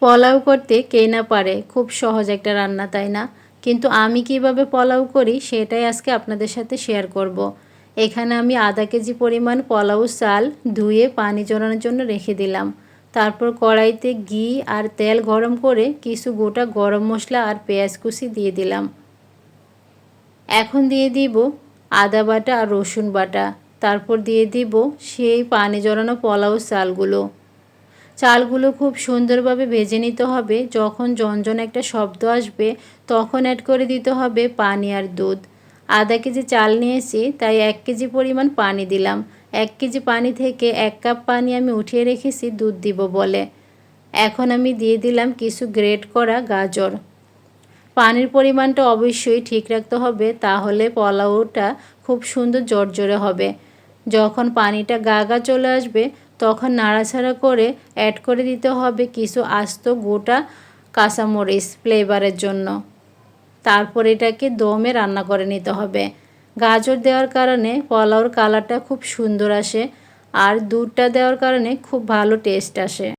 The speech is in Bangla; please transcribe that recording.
পোলাও করতে কে না পারে, খুব সহজ একটা রান্না তাই না? কিন্তু আমি কিভাবে পোলাও করি সেটাই আজকে আপনাদের সাথে শেয়ার করব। এখানে আমি আধা কেজি পরিমাণ পোলাও চাল ধুয়ে পানি ঝরানোর জন্য রেখে দিলাম। তারপর কড়াইতে ঘি আর তেল গরম করে কিছু গোটা গরম মশলা আর পেঁয়াজ কুচি দিয়ে দিলাম। এখন দিয়ে দিব আদা বাটা আর রসুন বাটা। তারপর দিয়ে দিব সেই পানি ঝরানো পোলাও চালগুলো খুব সুন্দরভাবে ভেজে নিতে হবে। যখন ঝনঝন একটা শব্দ আসবে তখন অ্যাড করে দিতে হবে পানি আর দুধ। আধা কেজি চাল নিয়েছি তাই 1 কেজি পরিমাণ পানি দিলাম। 1 কেজি পানি থেকে 1 কাপ পানি আমি উঠিয়ে রেখেছি দুধ দিব বলে। এখন আমি দিয়ে দিলাম কিছু গ্রেট করা গাজর। পানির পরিমাণটা অবশ্যই ঠিক রাখতে হবে, তাহলে পোলাওটা খুব সুন্দর ঝরঝরে হবে। যখন পানিটা গা চলে আসবে তখন নাড়াচাড়া করে অ্যাড করে দিতে হবে কিছু আস্ত গোটা কাঁচামরিচ ফ্লেভারের জন্য। তারপর এটাকে দমে রান্না করে নিতে হবে। গাজর দেওয়ার কারণে পোলাওর কালারটা খুব সুন্দর আসে আর দুধটা দেওয়ার কারণে খুব ভালো টেস্ট আসে।